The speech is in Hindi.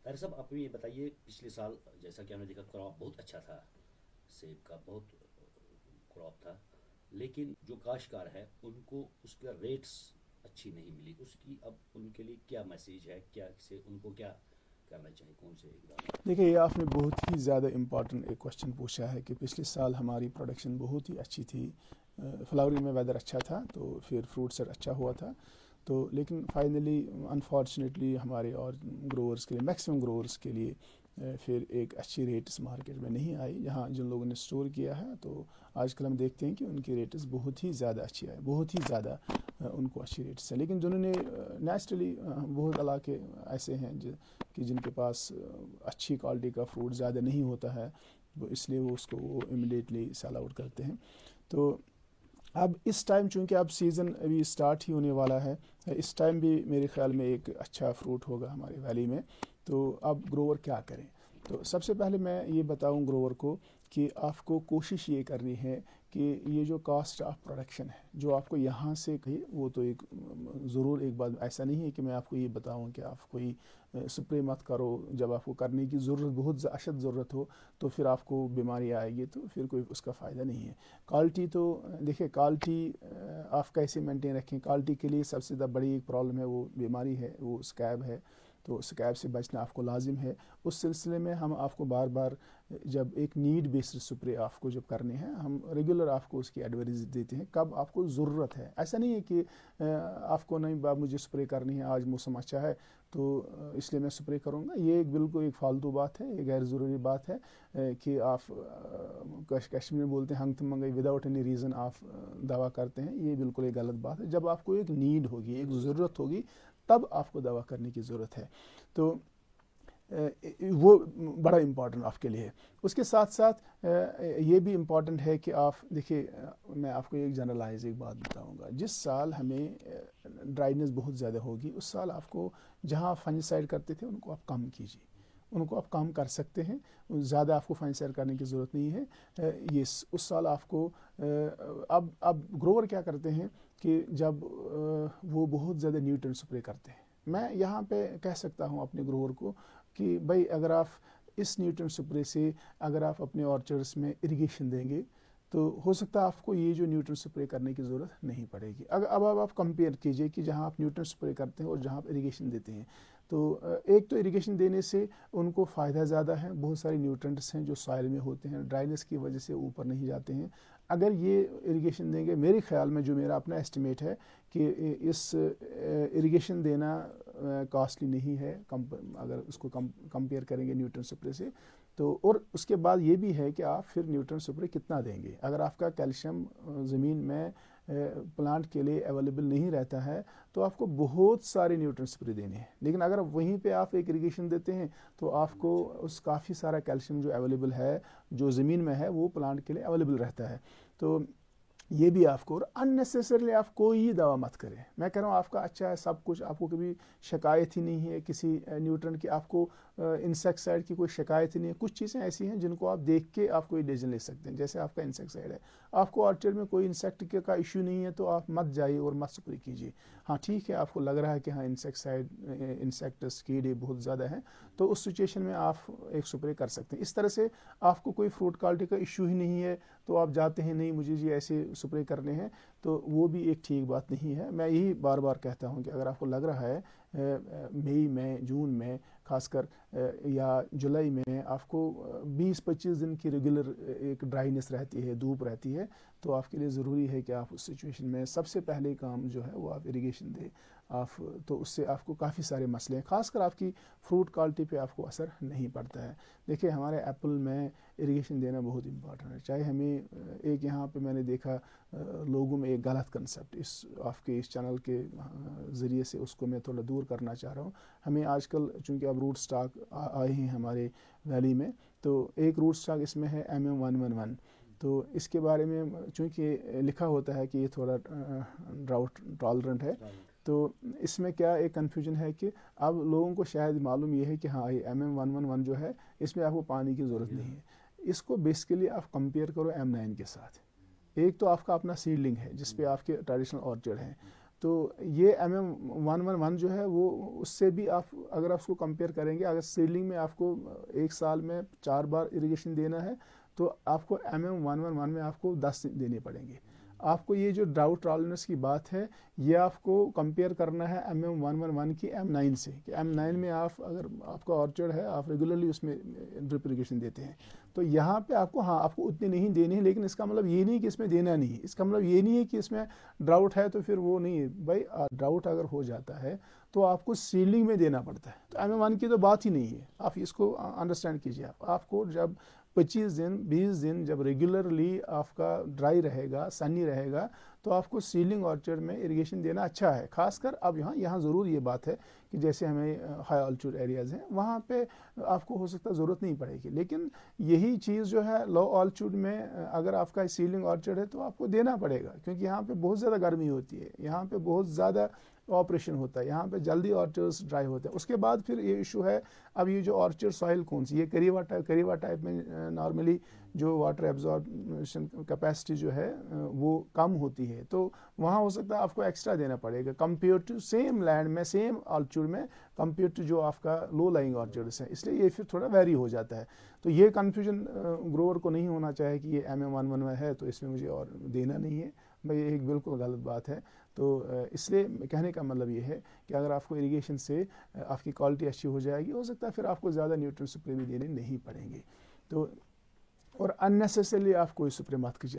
तारिक साहब, आप ये बताइए, पिछले साल जैसा कि हमने देखा क्रॉप बहुत अच्छा था, सेब का बहुत क्रॉप था, लेकिन जो काश्तकार है उनको उसका रेट्स अच्छी नहीं मिली। उसकी अब उनके लिए क्या मैसेज है, क्या से उनको क्या करना चाहिए, कौन से इकदाम करने देखिए, चाहिए? ये आपने बहुत ही ज़्यादा इम्पॉर्टेंट एक क्वेश्चन पूछा है कि पिछले साल हमारी प्रोडक्शन बहुत ही अच्छी थी। फ्लावरिंग में वेदर अच्छा था, तो फिर फ्रूट सेट अच्छा हुआ था। तो लेकिन फाइनली अनफॉर्चुनेटली हमारे और ग्रोअर्स के लिए, मैक्सिमम ग्रोअर्स के लिए फिर एक अच्छी रेट इस मार्केट में नहीं आई। जहाँ जिन लोगों ने स्टोर किया है, तो आजकल हम देखते हैं कि उनकी रेट्स बहुत ही ज़्यादा अच्छी आए, बहुत ही ज़्यादा उनको अच्छी रेट्स हैं। लेकिन जिन्होंने नेचुरली, बहुत इलाके ऐसे हैं कि जिनके पास अच्छी क्वालिटी का फ्रूट ज़्यादा नहीं होता है, वो इसलिए वो उसको वो इमिडिएटली सेल आउट करते हैं। तो अब इस टाइम चूंकि अब सीज़न अभी स्टार्ट ही होने वाला है, इस टाइम भी मेरे ख्याल में एक अच्छा फ्रूट होगा हमारी वैली में। तो अब ग्रोवर क्या करें? तो सबसे पहले मैं ये बताऊं ग्रोवर को कि आपको कोशिश ये करनी है कि ये जो कास्ट ऑफ प्रोडक्शन है जो आपको यहाँ से कही, वो तो एक ज़रूर एक बात, ऐसा नहीं है कि मैं आपको ये बताऊं कि आप कोई स्प्रे मत करो। जब आपको करने की ज़रूरत, बहुत अशद ज़रूरत हो, तो फिर आपको बीमारी आएगी, तो फिर कोई उसका फ़ायदा नहीं है। क्वालिटी तो देखिए, क्वालिटी आप कैसे मेंटेन रखें? क्वालिटी के लिए सबसे ज़्यादा बड़ी एक प्रॉब्लम है, वो बीमारी है, वो स्कैब है। तो स्कैब से बचना आपको लाजिम है। उस सिलसिले में हम आपको बार बार, जब एक नीड बेस्ड स्प्रे आपको जब करने हैं, हम रेगुलर आपको उसकी एडवाइस देते हैं कब आपको ज़रूरत है। ऐसा नहीं है कि आपको नहीं, बाब मुझे स्प्रे करनी है, आज मौसम अच्छा है तो इसलिए मैं स्प्रे करूँगा। ये एक बिल्कुल एक फालतू बात है, ये गैर ज़रूरी बात है कि आप कश्मीर में बोलते हैं हंग मंगई, विदाउट एनी रीज़न आप दवा करते हैं। ये बिल्कुल एक गलत बात है। जब आपको एक नीड होगी, एक ज़रूरत होगी, तब आपको दवा करने की ज़रूरत है। तो वो बड़ा इम्पॉर्टेंट आपके लिए है। उसके साथ साथ ये भी इम्पॉर्टेंट है कि आप देखिए, मैं आपको एक जनरलाइज एक बात बताऊंगा। जिस साल हमें ड्राइनेस बहुत ज़्यादा होगी, उस साल आपको जहाँ फंजिसाइड करते थे उनको आप कम कीजिए, उनको आप कम कर सकते हैं। ज़्यादा आपको फंजिसाइड करने की ज़रूरत नहीं है। ये उस साल आपको अब ग्रोवर क्या करते हैं कि जब वो बहुत ज़्यादा न्यूट्रिएंट स्प्रे करते हैं। मैं यहाँ पे कह सकता हूँ अपने ग्रोवर को कि भाई, अगर आप इस न्यूट्रिएंट स्प्रे से अगर आप अपने ऑर्चर्ड्स में इरिगेशन देंगे, तो हो सकता है आपको ये जो न्यूट्रिएंट स्प्रे करने की ज़रूरत नहीं पड़ेगी। अगर अब आप कंपेयर कीजिए कि जहाँ आप न्यूट्रिएंट स्प्रे करते हैं और जहाँ आप इरिगेशन देते हैं, तो एक तो इरिगेशन देने से उनको फ़ायदा ज़्यादा है, बहुत सारे न्यूट्रिएंट्स हैं जो सॉइल में होते हैं, ड्राइनेस की वजह से ऊपर नहीं जाते हैं। अगर ये इरिगेशन देंगे, मेरे ख्याल में जो मेरा अपना एस्टिमेट है कि इस इरिगेशन देना कॉस्टली नहीं है, अगर उसको कंपेयर करेंगे न्यूट्रिएंट स्प्रे से। तो और उसके बाद ये भी है कि आप फिर न्यूट्रिएंट स्प्रे कितना देंगे। अगर आपका कैल्शियम ज़मीन में प्लांट के लिए अवेलेबल नहीं रहता है, तो आपको बहुत सारे न्यूट्रिएंट स्प्रे देने हैं। लेकिन अगर वहीं पे आप एक इरिगेशन देते हैं, तो आपको उस काफ़ी सारा कैल्शियम जो अवेलेबल है, जो ज़मीन में है, वो प्लांट के लिए अवेलेबल रहता है। तो ये भी आपको, और अननेसेसरली आप कोई दवा मत करें। मैं कह रहा हूँ आपका अच्छा है सब कुछ, आपको कभी शिकायत ही नहीं है किसी न्यूट्रन की, आपको इंसेक्टिसाइड की कोई शिकायत ही नहीं है। कुछ चीज़ें ऐसी हैं जिनको आप देख के आप कोई डिसीजन ले सकते हैं। जैसे आपका इंसेक्टिसाइड है, आपको ऑर्चर्ड में कोई इंसेक्ट का इशू नहीं है, तो आप मत जाइए और मत स्प्रे कीजिए। हाँ ठीक है, आपको लग रहा है कि हाँ इंसेक्टिसाइड, इंसेक्ट्स कीड़े बहुत ज़्यादा हैं, तो उस सिचुएशन में आप एक स्प्रे कर सकते हैं। इस तरह से आपको कोई फ्रूट क्वालिटी का इशू ही नहीं है, तो आप जाते हैं नहीं मुझे जी ऐसे स्प्रे करने हैं, तो वो भी एक ठीक बात नहीं है। मैं यही बार बार कहता हूँ कि अगर आपको लग रहा है मई में, जून में खासकर, या जुलाई में आपको 20-25 दिन की रेगुलर एक ड्राइनेस रहती है, धूप रहती है, तो आपके लिए ज़रूरी है कि आप उस सिचुएशन में सबसे पहले काम जो है वो आप इरिगेशन दें। आप, तो उससे आपको काफ़ी सारे मसले हैं, खासकर आपकी फ्रूट क्वालिटी पे आपको असर नहीं पड़ता है। देखिए, हमारे एप्पल में इरिगेशन देना बहुत इंपॉर्टेंट है। चाहे हमें एक यहाँ पे मैंने देखा लोगों में एक गलत कंसेप्ट, इस आपके इस चैनल के ज़रिए से उसको मैं थोड़ा दूर करना चाह रहा हूँ। हमें आजकल चूँकि अब रूट स्टॉक आए हैं हमारे वैली में, तो एक रूट स्टॉक इसमें है MM111। तो इसके बारे में चूँकि लिखा होता है कि ये थोड़ा ड्राउट टॉलरेंट है, राइट। तो इसमें क्या एक कन्फ्यूजन है कि अब लोगों को शायद मालूम ये है कि हाँ, ये MM111 जो है, इसमें आपको पानी की ज़रूरत नहीं है। इसको बेसिकली आप कंपेयर करो M9 के साथ। एक तो आपका अपना सीडलिंग है जिस पे आपके ट्रेडिशनल ऑर्चर्ड हैं, तो ये MM111 जो है वो उससे भी आप अगर आप उसको कंपेयर करेंगे, अगर सीडलिंग में आपको एक साल में 4 बार इरिगेशन देना है तो आपको MM111 में आपको 10 देने पड़ेंगे। आपको ये जो ड्राउट टॉलरेंस की बात है ये आपको कंपेयर करना है MM111 की M9 से, कि M9 में आप अगर आपका ऑर्चर्ड है आप रेगुलरली उसमें ड्रिप इरिगेशन देते हैं तो यहाँ पे आपको आपको उतने नहीं देने हैं, लेकिन इसका मतलब ये नहीं कि इसमें देना नहीं है, इसका मतलब ये नहीं है कि इसमें ड्राउट है तो फिर वो नहीं है। भाई ड्राउट अगर हो जाता है तो आपको सीलिंग में देना पड़ता है, तो MM1 की तो बात ही नहीं है। आप इसको अंडरस्टैंड कीजिए। आपको जब 25 दिन 20 दिन जब रेगुलरली आपका ड्राई रहेगा, सनी रहेगा, तो आपको सीलिंग ऑर्चर्ड में इरिगेशन देना अच्छा है। खासकर अब यहाँ ज़रूर ये बात है कि जैसे हमें हाई ऑल्टीट्यूड एरियाज़ हैं वहाँ पे आपको हो सकता है ज़रूरत नहीं पड़ेगी, लेकिन यही चीज़ जो है लो ऑल्टीट्यूड में अगर आपका सीलिंग ऑर्चर्ड है तो आपको देना पड़ेगा, क्योंकि यहाँ पे बहुत ज़्यादा गर्मी होती है, यहाँ पे बहुत ज़्यादा ऑपरेशन होता है, यहाँ पे जल्दी ऑर्चर्ड्स ड्राई होते हैं। उसके बाद फिर ये इशू है, अब ये जो ऑर्चर्ड सॉइल कौन सी, ये करीवा टाइप में नॉर्मली जो वाटर एब्जॉर्प्शन कैपेसिटी जो है वो कम होती है, तो वहाँ हो सकता है आपको एक्स्ट्रा देना पड़ेगा कंपेयर टू सेम लैंड में सेम ऑल्टीट्यूड में कंपेयर टू जो आपका लो लाइंग ऑर्चर्ड्स हैं, इसलिए ये फिर थोड़ा वेरी हो जाता है। तो ये कन्फ्यूजन ग्रोअर को नहीं होना चाहिए कि ये MM111 में है तो इसमें मुझे और देना नहीं है, भाई ये एक बिल्कुल गलत बात है। तो इसलिए कहने का मतलब ये है कि अगर आपको इरिगेशन से आपकी क्वालिटी अच्छी हो जाएगी, हो सकता है फिर आपको ज़्यादा न्यूट्रिएंट स्प्रे भी देने नहीं पड़ेंगे। तो और अननेसेसरली आप कोई स्प्रे मत कीजिए।